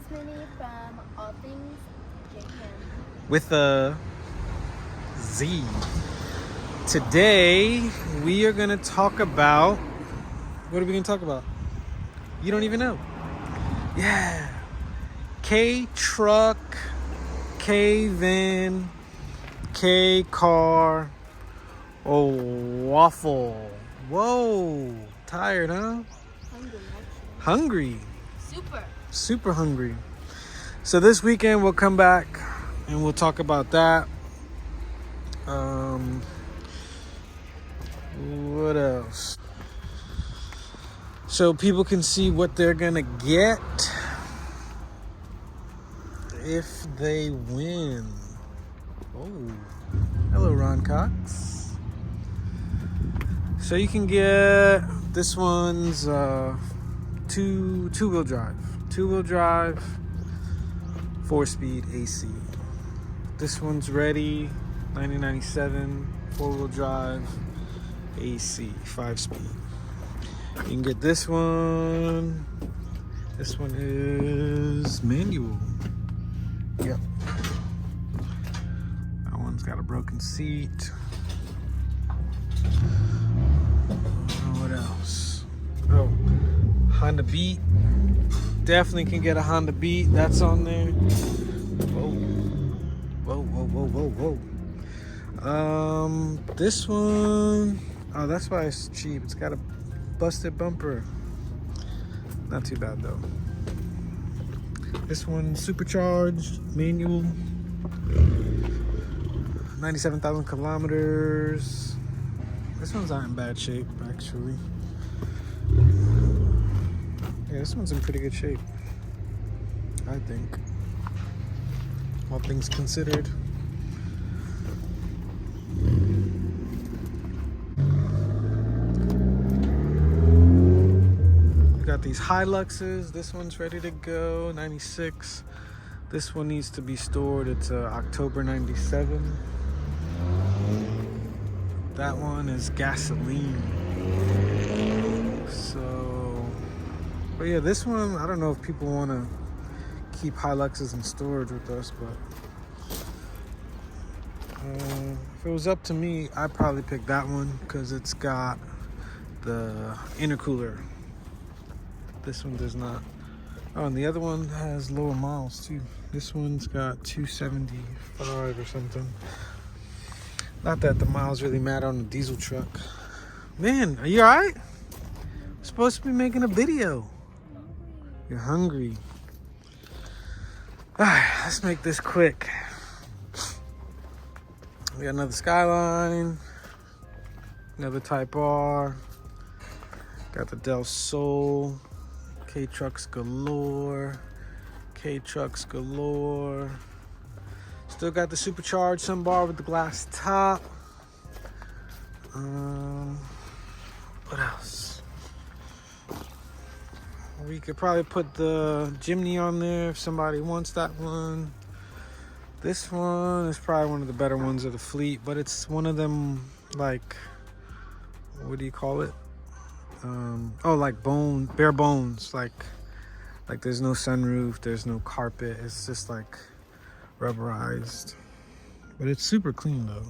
Minnie from AllThingzJDM. With a Z. Today we are gonna talk about, what are we gonna talk about? You don't even know. Yeah. K-truck, K-van, K-car, oh, Waffle. Whoa, tired, huh? Hungry, actually. Hungry. Super. Hungry. So this weekend we'll come back and we'll talk about that. What else? So people can see what they're gonna get if they win. Oh, hello, Ron Cox. So you can get this one's two-wheel drive, 4-speed AC. This one's ready, 1997, 4-wheel drive, AC, 5-speed. You can get this one. This one is manual. Yep. That one's got a broken seat. What else? Oh, Honda Beat. Definitely can get a Honda Beat. That's on there. Whoa. This one. Oh, that's why it's cheap. It's got a busted bumper. Not too bad though. This one supercharged, manual. 97,000 kilometers. This one's not in bad shape, actually. Yeah, this one's in pretty good shape, I think. All things considered. We got these Hiluxes. This one's ready to go, 96. This one needs to be stored. It's October 97. That one is gasoline. So, but yeah, this one, I don't know if people want to keep Hiluxes in storage with us, but if it was up to me, I'd probably pick that one because it's got the intercooler. This one does not. Oh, and the other one has lower miles too. This one's got 275 or something. Not that the miles really matter on a diesel truck. Man, are you alright? We're supposed to be making a video. You're hungry. Alright, let's make this quick. We got another Skyline. Another Type R. Got the Del Sol. K-Trucks galore. K-Trucks galore. Still got the supercharged sunbar with the glass top. What else? We could probably put the Jimny on there if somebody wants that one. This one is probably one of the better ones of the fleet, but it's one of them, like, what do you call it? Like bare bones. Like there's no sunroof, there's no carpet. It's just like rubberized, but it's super clean though.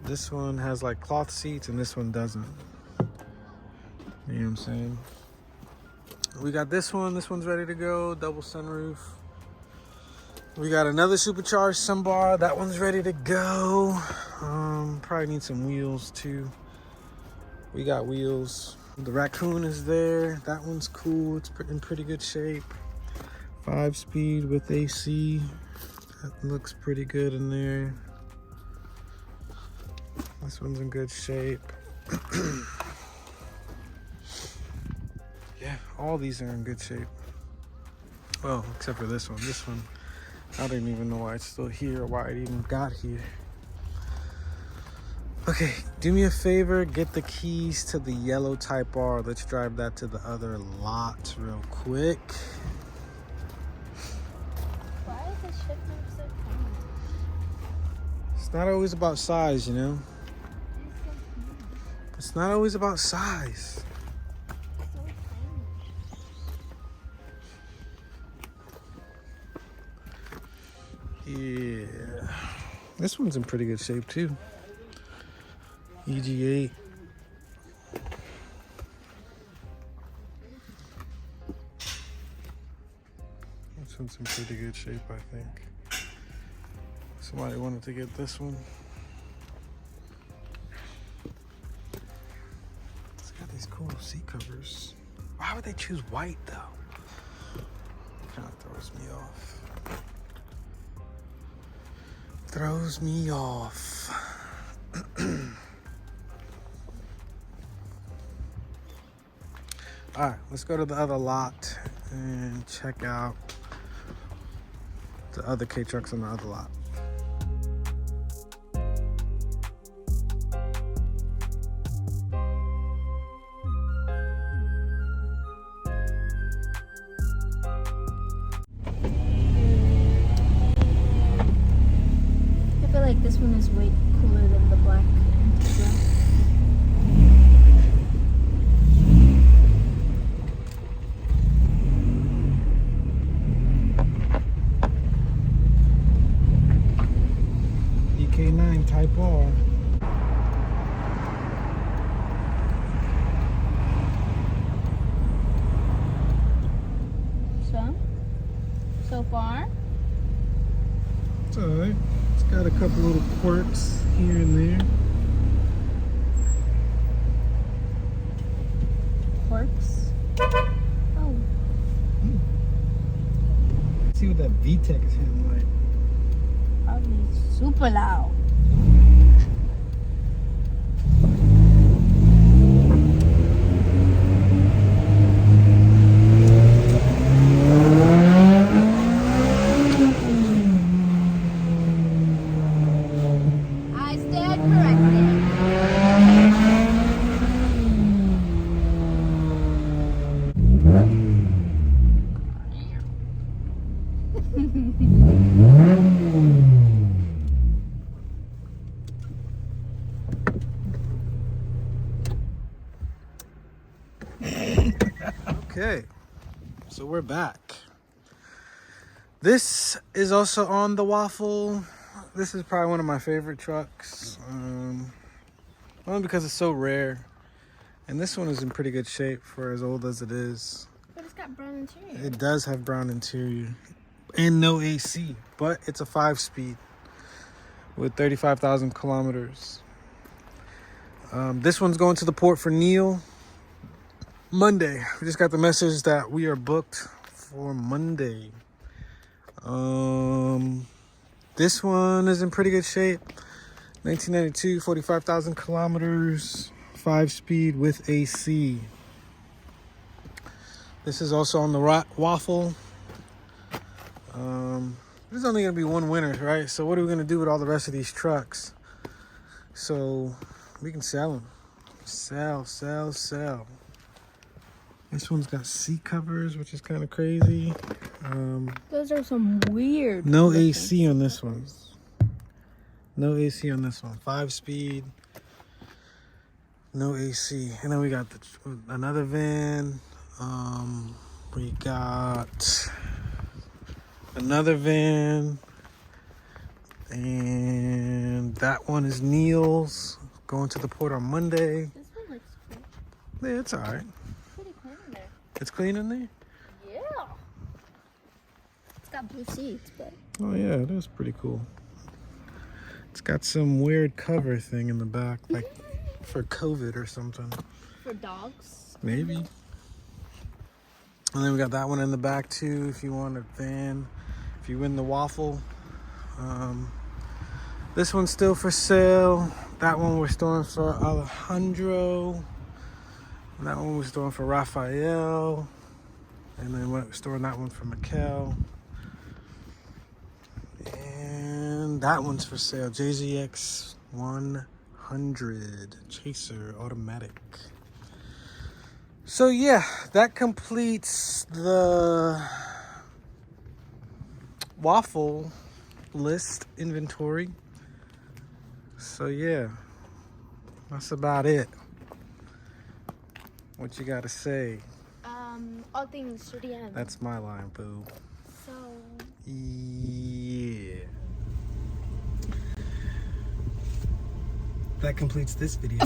This one has like cloth seats and this one doesn't. You know what I'm saying? We got this one's ready to go, double sunroof. We got another supercharged sunbar, that one's ready to go. Probably need some wheels too. We got wheels. The Raccoon is there, that one's cool, it's in pretty good shape. 5-speed with AC. That looks pretty good in there. This one's in good shape. Yeah, all these are in good shape. Well, except for this one. This one, I don't even know why it's still here or why it even got here. Okay, do me a favor, get the keys to the yellow Type R. Let's drive that to the other lot real quick. Why is the ship so tiny? It's not always about size, you know? It's not always about size. So tiny. Yeah. This one's in pretty good shape too. EG8. This one's in pretty good shape, I think. Somebody wanted to get this one. It's got these cool seat covers. Why would they choose white though? Kind of throws me off. Throws me off. All right, let's go to the other lot and check out the other K-trucks on the other lot. I feel like this one is way cooler than the black Integra. EK9 Type R. So far? It's alright. It's got a couple little quirks here and there. Quirks? Oh. See what that VTEC is hitting like. Probably super loud. I stand corrected. Okay, so we're back. This is also on the Waffle. This is probably one of my favorite trucks. Only because it's so rare. And this one is in pretty good shape for as old as it is. But it's got brown interior. It does have brown interior and no AC, but it's a 5-speed with 35,000 kilometers. This one's going to the port for Neil Monday. We just got the message that we are booked for Monday. This one is in pretty good shape. 1992, 45,000 kilometers, 5-speed with AC. This is also on the Waffle. There's only gonna be one winner, right? So what are we gonna do with all the rest of these trucks? So we can sell them. Sell. This one's got seat covers, which is kind of crazy. Those are some weird. No AC on this one. No AC on this one. 5-speed. No AC. And then we got another van. We got another van. And that one is Neil's. Going to the port on Monday. This one looks cool. Yeah, it's alright. Pretty clean in there. It's clean in there? Yeah. It's got blue seats, but. Oh yeah, it is pretty cool. It's got some weird cover thing in the back, like for COVID or something. For dogs? Maybe. And then we got that one in the back too, if you want a van. If you win the Waffle. This one's still for sale. That one we're storing for Alejandro. And that one we're storing for Raphael. And then we're storing that one for Mikel. And that one's for sale. JZX 100 Chaser Automatic. So yeah, that completes the Waffle list inventory. So yeah, that's about it. What you gotta say? All things JDM. That's my line, boo. So. Yeah. that completes this video.